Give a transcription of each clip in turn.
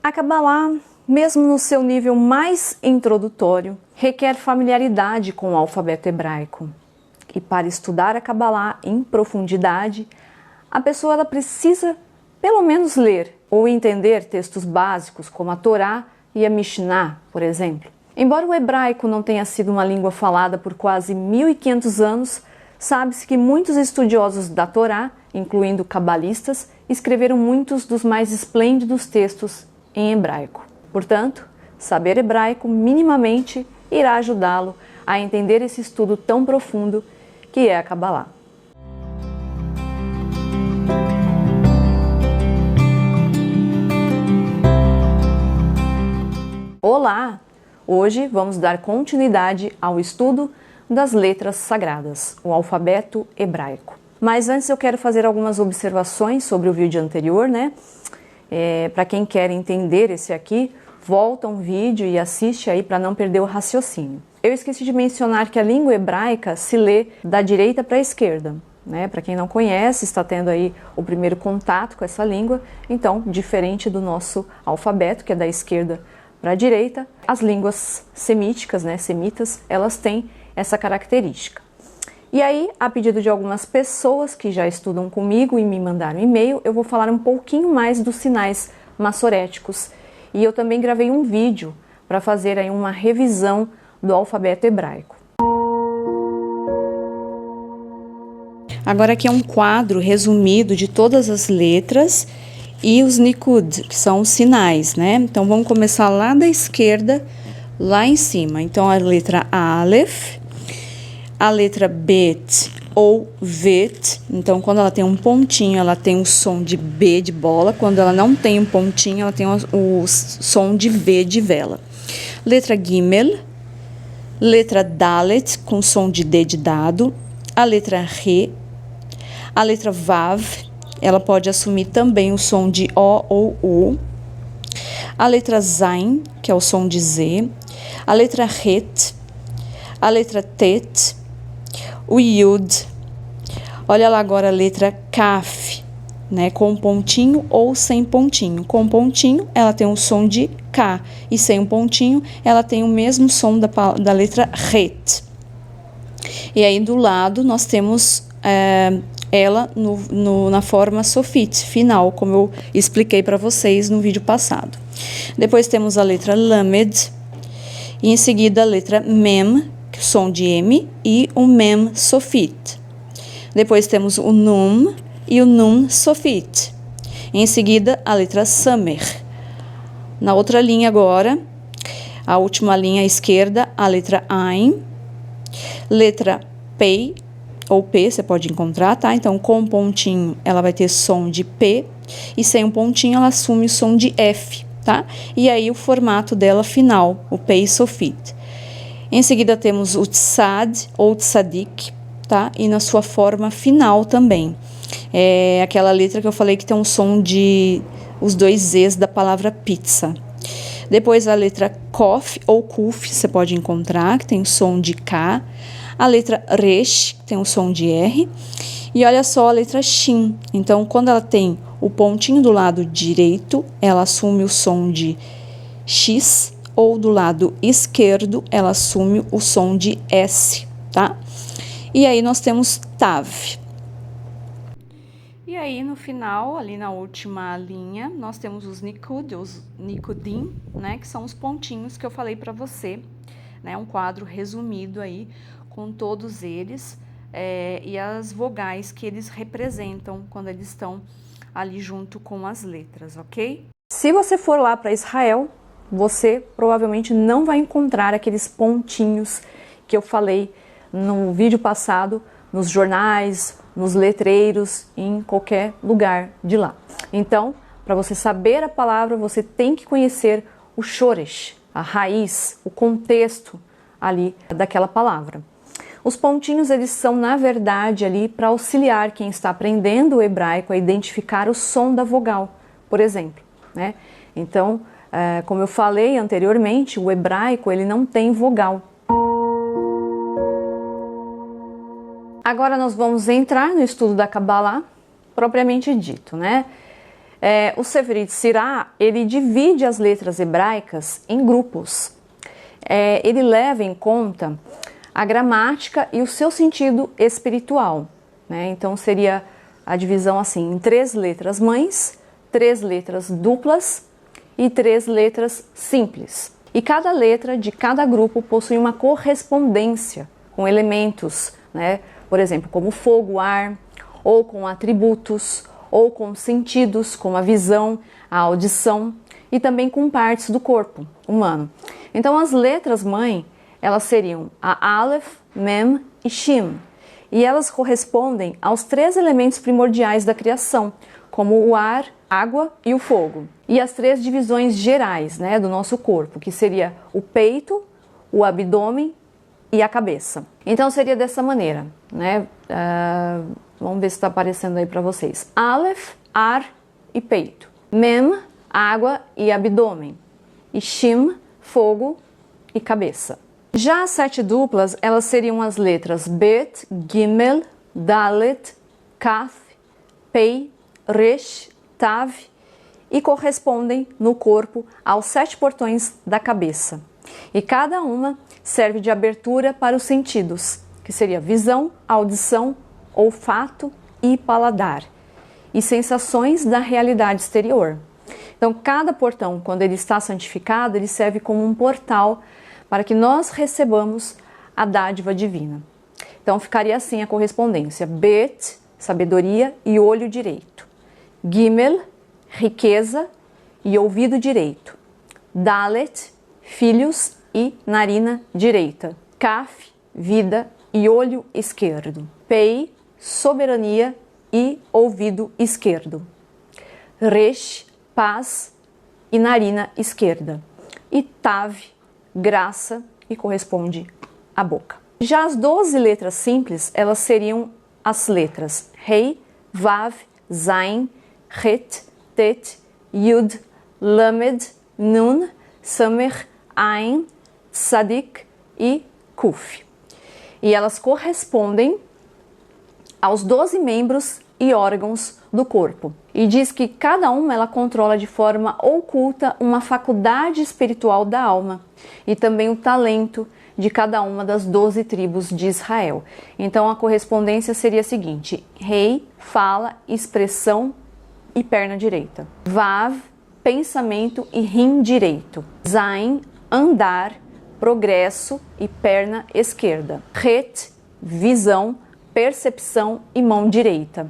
A Kabbalah, mesmo no seu nível mais introdutório, requer familiaridade com o alfabeto hebraico. E para estudar a Kabbalah em profundidade, a pessoa ela precisa pelo menos ler ou entender textos básicos como a Torá e a Mishnah, por exemplo. Embora o hebraico não tenha sido uma língua falada por quase 1500 anos, sabe-se que muitos estudiosos da Torá, incluindo cabalistas, escreveram muitos dos mais esplêndidos textos em hebraico. Portanto, saber hebraico minimamente irá ajudá-lo a entender esse estudo tão profundo que é a Kabbalah. Olá! Hoje vamos dar continuidade ao estudo das letras sagradas, o alfabeto hebraico. Mas antes eu quero fazer algumas observações sobre o vídeo anterior, né? Para quem quer entender esse aqui, volta um vídeo e assiste aí para não perder o raciocínio. Eu esqueci de mencionar que a língua hebraica se lê da direita para a esquerda, né? Para quem não conhece, está tendo aí o primeiro contato com essa língua, então, diferente do nosso alfabeto, que é da esquerda para a direita, as línguas semíticas, né, semitas, elas têm essa característica. E aí, a pedido de algumas pessoas que já estudam comigo e me mandaram e-mail, eu vou falar um pouquinho mais dos sinais massoréticos. E eu também gravei um vídeo para fazer aí uma revisão do alfabeto hebraico. Agora aqui é um quadro resumido de todas as letras e os nikud, que são os sinais, né? Então vamos começar lá da esquerda, lá em cima. Então a letra Aleph, a letra Bet ou Vet. Então quando ela tem um pontinho, ela tem o som de B de bola. Quando ela não tem um pontinho, ela tem o som de V de vela. Letra Gimel, letra Dalet com som de D de dado, a letra Re, a letra Vav, ela pode assumir também o som de O ou U. A letra Zain, que é o som de Z. A letra Het. A letra Tet. O Yud. Olha lá agora a letra Kaf, né? Com pontinho ou sem pontinho. Com pontinho, ela tem o som de K. E sem um pontinho, ela tem o mesmo som da letra Het. E aí do lado nós temos ela na forma sofit, final, como eu expliquei para vocês no vídeo passado. Depois temos a letra Lamed, e em seguida a letra Mem, que é o som de M, e o Mem sofit. Depois temos o Num e o Nun sofit. Em seguida a letra Samer. Na outra linha agora, a última linha à esquerda, a letra Ain, letra Pei, ou P, você pode encontrar, tá? Então, com um pontinho, ela vai ter som de P, e sem um pontinho, ela assume o som de F, tá? E aí, o formato dela final, o Pei sofit. Em seguida, temos o Tsad, ou Tzadik, tá? E na sua forma final também. É aquela letra que eu falei que tem um som de os dois Zs da palavra pizza. Depois, a letra Kof, ou Kuf, você pode encontrar, que tem o som de K. A letra Resh, que tem o som de R, e olha só a letra Shin. Então, quando ela tem o pontinho do lado direito, ela assume o som de X, ou do lado esquerdo, ela assume o som de S, tá? E aí nós temos Tav. E aí no final, ali na última linha, nós temos os Nikud, os Nikudim, né? Que são os pontinhos que eu falei para você, né? Um quadro resumido aí, com todos eles e as vogais que eles representam quando eles estão ali junto com as letras, ok? Se você for lá para Israel, você provavelmente não vai encontrar aqueles pontinhos que eu falei no vídeo passado, nos jornais, nos letreiros, em qualquer lugar de lá. Então, para você saber a palavra, você tem que conhecer o shoresh, a raiz, o contexto ali daquela palavra. Os pontinhos, eles são, na verdade, ali para auxiliar quem está aprendendo o hebraico a identificar o som da vogal, por exemplo, né? Então, como eu falei anteriormente, o hebraico, ele não tem vogal. Agora nós vamos entrar no estudo da Kabbalah, propriamente dito, né? O Sefer Yetzirah, ele divide as letras hebraicas em grupos. Ele leva em conta a gramática e o seu sentido espiritual, né? Então seria a divisão assim, em 3 letras mães, 3 letras duplas e 3 letras simples. E cada letra de cada grupo possui uma correspondência com elementos, né? Por exemplo, como fogo, ar, ou com atributos, ou com sentidos, como a visão, a audição, e também com partes do corpo humano. Então as letras mãe, elas seriam a Aleph, Mem e Shin, e elas correspondem aos 3 elementos primordiais da criação, como o ar, água e o fogo. E as 3 divisões gerais, né, do nosso corpo, que seria o peito, o abdômen e a cabeça. Então seria dessa maneira, né? Vamos ver se está aparecendo aí para vocês. Aleph, ar e peito. Mem, água e abdômen. E Shim, fogo e cabeça. Já as 7 duplas, elas seriam as letras Bet, Gimel, Dalet, Kaf, Pei, Resh, Tav e correspondem no corpo aos 7 portões da cabeça. E cada uma serve de abertura para os sentidos, que seria visão, audição, olfato e paladar, e sensações da realidade exterior. Então, cada portão, quando ele está santificado, ele serve como um portal para que nós recebamos a dádiva divina. Então, ficaria assim a correspondência: Bet, sabedoria e olho direito. Gimel, riqueza e ouvido direito. Dalet, filhos e narina direita. Kaf, vida e olho esquerdo. Pei, soberania e ouvido esquerdo. Resh, paz e narina esquerda. E Tav, graça, e corresponde à boca. Já as 12 letras simples, elas seriam as letras Rei, Vav, Zain, Het, Tet, Yud, Lamed, Nun, Samer, Ain, Sadik e Kuf. E elas correspondem aos 12 membros e órgãos do corpo. E diz que cada uma ela controla de forma oculta uma faculdade espiritual da alma e também o talento de cada uma das 12 tribos de Israel. Então a correspondência seria a seguinte: Rei, fala, expressão e perna direita. Vav, pensamento e rim direito. Zain, andar, progresso e perna esquerda. Het, visão, percepção e mão direita.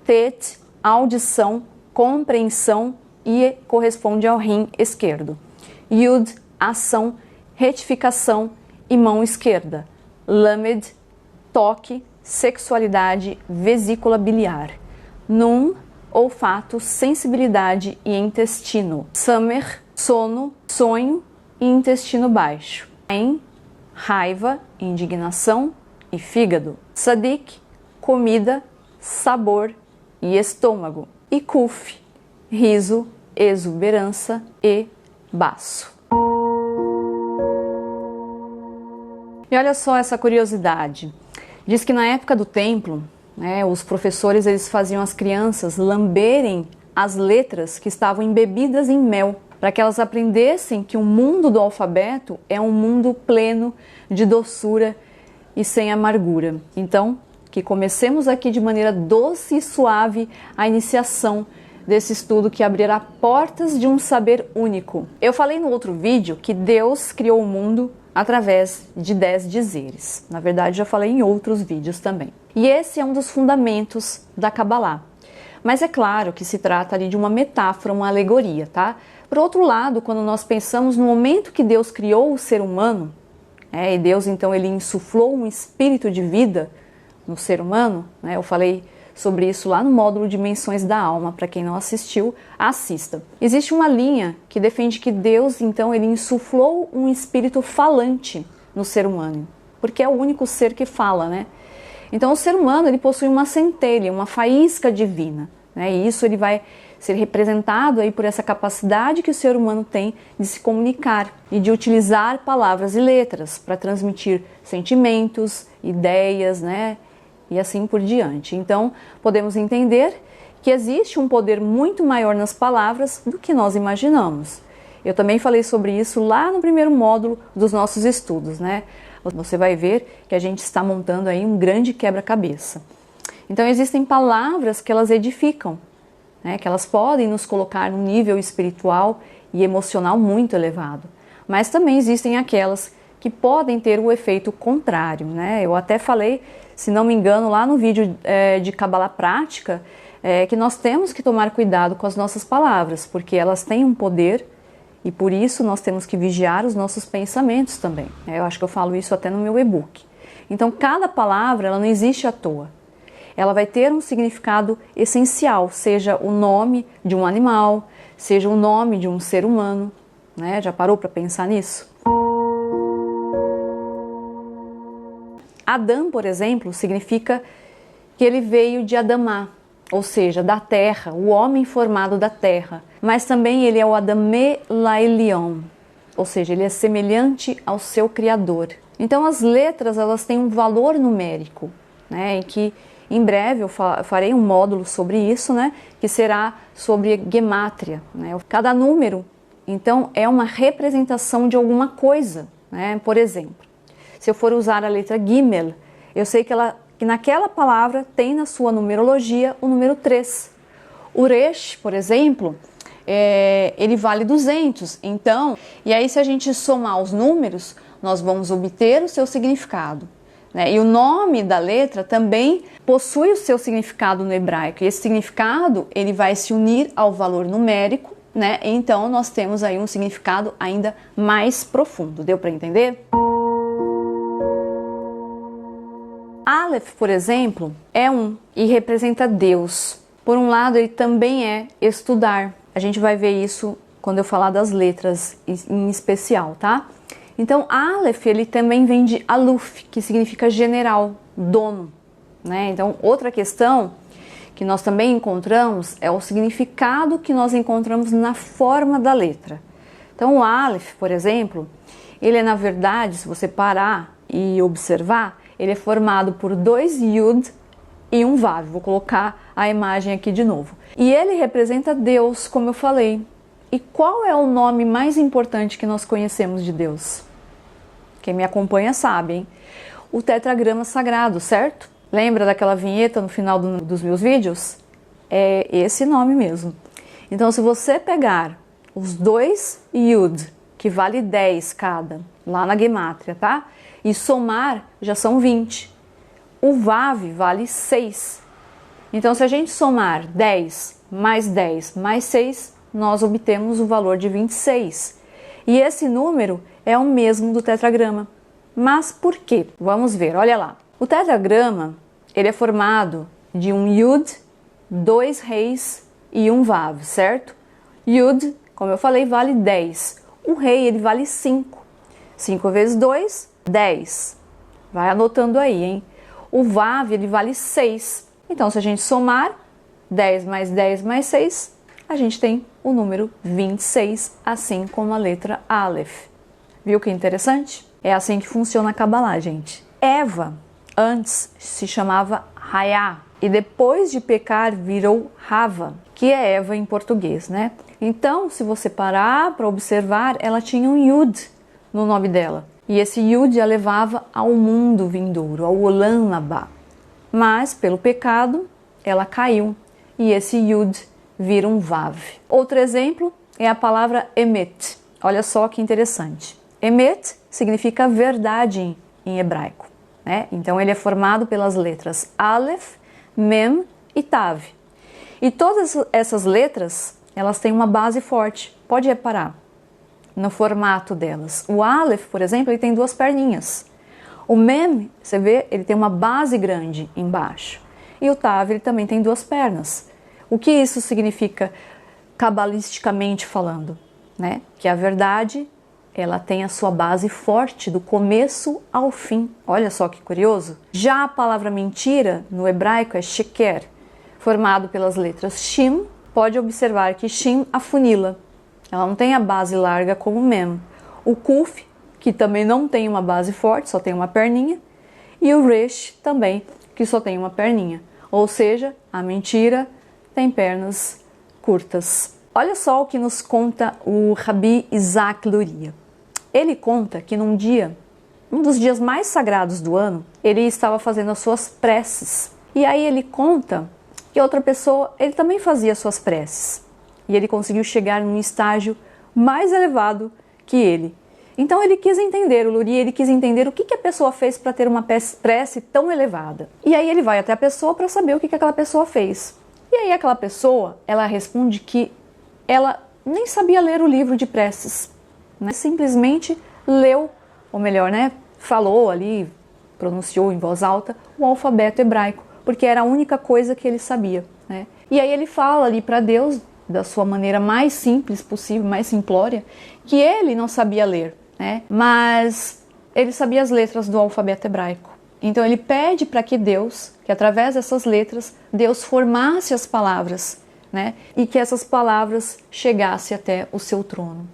Tet, audição, compreensão e corresponde ao rim esquerdo. Yud, ação, retificação e mão esquerda. Lamed, toque, sexualidade, vesícula biliar. Nun, olfato, sensibilidade e intestino. Samer, sono, sonho e intestino baixo. Ain, raiva, indignação e fígado. Sadik, comida, sabor e estômago. E Kuf, riso, exuberância e baço. E olha só essa curiosidade. Diz que na época do templo, os professores eles faziam as crianças lamberem as letras que estavam embebidas em mel, para que elas aprendessem que o mundo do alfabeto é um mundo pleno de doçura e sem amargura. Então, que comecemos aqui de maneira doce e suave a iniciação desse estudo que abrirá portas de um saber único. Eu falei no outro vídeo que Deus criou o mundo através de 10 dizeres. Na verdade, já falei em outros vídeos também. E esse é um dos fundamentos da Kabbalah. Mas é claro que se trata ali de uma metáfora, uma alegoria, tá? Por outro lado, quando nós pensamos no momento que Deus criou o ser humano, e Deus então ele insuflou um espírito de vida no ser humano, eu falei sobre isso lá no módulo Dimensões da Alma, para quem não assistiu, assista. Existe uma linha que defende que Deus então ele insuflou um espírito falante no ser humano, porque é o único ser que fala, Então o ser humano ele possui uma centelha, uma faísca divina, e isso ele vai ser representado aí por essa capacidade que o ser humano tem de se comunicar e de utilizar palavras e letras para transmitir sentimentos, ideias, e assim por diante. Então, podemos entender que existe um poder muito maior nas palavras do que nós imaginamos. Eu também falei sobre isso lá no primeiro módulo dos nossos estudos, né? Você vai ver que a gente está montando aí um grande quebra-cabeça. Então existem palavras que elas edificam, né? Que elas podem nos colocar num nível espiritual e emocional muito elevado. Mas também existem aquelas que podem ter o efeito contrário, né? Eu até falei, se não me engano, lá no vídeo de Cabala Prática, que nós temos que tomar cuidado com as nossas palavras, porque elas têm um poder e por isso nós temos que vigiar os nossos pensamentos também. Eu acho que eu falo isso até no meu e-book. Então cada palavra ela não existe à toa. Ela vai ter um significado essencial, seja o nome de um animal, seja o nome de um ser humano, né? Já parou para pensar nisso? Adão, por exemplo, significa que ele veio de Adamá, ou seja, da terra, o homem formado da terra. Mas também ele é o Adamé Laelion, ou seja, ele é semelhante ao seu Criador. Então as letras elas têm um valor numérico, né? E que em breve eu farei um módulo sobre isso, né? Que será sobre gemátria, né? Cada número, então, é uma representação de alguma coisa, né? Por exemplo, se eu for usar a letra Gimel, eu sei que naquela palavra tem na sua numerologia o número 3. O Resh, por exemplo, ele vale 200. Então, e aí se a gente somar os números, nós vamos obter o seu significado, né? E o nome da letra também possui o seu significado no hebraico. E esse significado ele vai se unir ao valor numérico, né? Então nós temos aí um significado ainda mais profundo. Deu para entender? Aleph, por exemplo, é e representa Deus. Por um lado, ele também é estudar. A gente vai ver isso quando eu falar das letras em especial, tá? Então, Aleph, ele também vem de Aluf, que significa general, dono, né? Então, outra questão que nós também encontramos é o significado que nós encontramos na forma da letra. Então, o Aleph, por exemplo, ele é, na verdade, se você parar e observar, ele é formado por 2 Yud e um Vav. Vou colocar a imagem aqui de novo. E ele representa Deus, como eu falei. E qual é o nome mais importante que nós conhecemos de Deus? Quem me acompanha sabe, hein? O tetragrama sagrado, certo? Lembra daquela vinheta no final dos meus vídeos? É esse nome mesmo. Então, se você pegar os 2 Yud, que vale 10 cada, lá na gemátria, tá? E somar, já são 20. O Vav vale 6. Então, se a gente somar 10 mais 6, nós obtemos o valor de 26. E esse número é o mesmo do tetragrama. Mas por quê? Vamos ver, olha lá. O tetragrama, ele é formado de um Yud, 2 Reis e um Vav, certo? Yud, como eu falei, vale 10. O Rei, ele vale 5. 5 vezes 2, 10. Vai anotando aí, hein? O Vav, ele vale 6. Então, se a gente somar 10 mais 6, a gente tem o número 26, assim como a letra Aleph. Viu que interessante? É assim que funciona a Kabbalah, gente. Eva, antes se chamava Hayá, e depois de pecar virou Hava, que é Eva em português, né? Então, se você parar para observar, ela tinha um Yud no nome dela. E esse Yud a levava ao mundo vindouro, ao Olam Abá. Mas, pelo pecado, ela caiu. E esse Yud vira um Vav. Outro exemplo é a palavra Emet. Olha só que interessante. Emet significa verdade em hebraico, né? Então, ele é formado pelas letras Aleph, Mem e Tav. E todas essas letras, elas têm uma base forte. Pode reparar no formato delas. O Aleph, por exemplo, ele tem 2 perninhas. O Mem, você vê, ele tem uma base grande embaixo. E o Tav, ele também tem 2 pernas. O que isso significa cabalisticamente falando, né? Que a verdade, ela tem a sua base forte do começo ao fim. Olha só que curioso. Já a palavra mentira, no hebraico, é sheker, formado pelas letras Shin. Pode observar que Shin afunila. Ela não tem a base larga como Mem. O Kuf, que também não tem uma base forte, só tem uma perninha. E o Resh também, que só tem uma perninha. Ou seja, a mentira tem pernas curtas. Olha só o que nos conta o Rabi Isaac Luria. Ele conta que num dia, um dos dias mais sagrados do ano, ele estava fazendo as suas preces. E aí ele conta que outra pessoa, ele também fazia suas preces. E ele conseguiu chegar num estágio mais elevado que ele. Então ele quis entender, o Luria, ele quis entender o que a pessoa fez para ter uma prece tão elevada. E aí ele vai até a pessoa para saber o que aquela pessoa fez. E aí aquela pessoa, ela responde que ela nem sabia ler o livro de preces, né? Simplesmente leu, ou melhor, né, falou ali, pronunciou em voz alta o alfabeto hebraico, porque era a única coisa que ele sabia, né? E aí ele fala ali para Deus, da sua maneira mais simples possível, mais simplória, que ele não sabia ler, né? Mas ele sabia as letras do alfabeto hebraico. Então ele pede para que Deus, que através dessas letras, Deus formasse as palavras, né? E que essas palavras chegassem até o seu trono.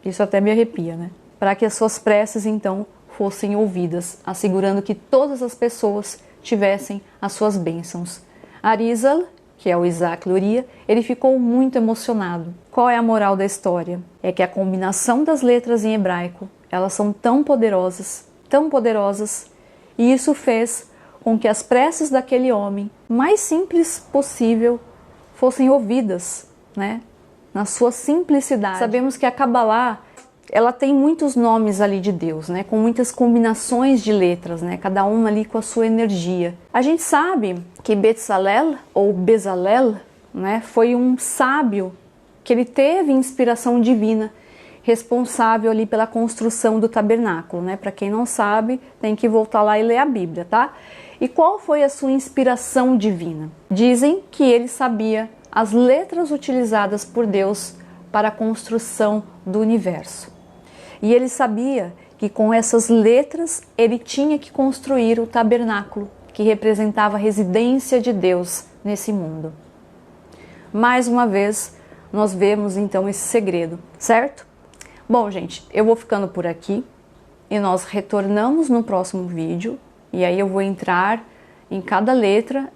Isso até me arrepia, né? Para que as suas preces, então, fossem ouvidas, assegurando que todas as pessoas tivessem as suas bênçãos. Arizal, que é o Isaac Luria, ele ficou muito emocionado. Qual é a moral da história? É que a combinação das letras em hebraico, elas são tão poderosas, e isso fez com que as preces daquele homem, mais simples possível, fossem ouvidas, né? Na sua simplicidade. Sabemos que a Kabbalah, ela tem muitos nomes ali de Deus, né? Com muitas combinações de letras, né? Cada uma ali com a sua energia. A gente sabe que Bezalel, ou Bezalel, né? Foi um sábio que ele teve inspiração divina, responsável ali pela construção do tabernáculo, né? Para quem não sabe, tem que voltar lá e ler a Bíblia, tá? E qual foi a sua inspiração divina? Dizem que ele sabia as letras utilizadas por Deus para a construção do universo. E ele sabia que com essas letras ele tinha que construir o tabernáculo, que representava a residência de Deus nesse mundo. Mais uma vez, nós vemos então esse segredo, certo? Bom, gente, eu vou ficando por aqui e nós retornamos no próximo vídeo. E aí eu vou entrar em cada letra,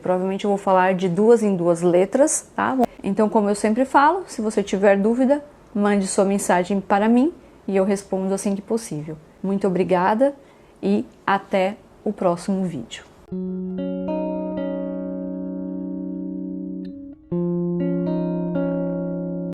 provavelmente eu vou falar de 2 em 2 letras, tá? Então, como eu sempre falo, se você tiver dúvida, mande sua mensagem para mim e eu respondo assim que possível. Muito obrigada e até o próximo vídeo.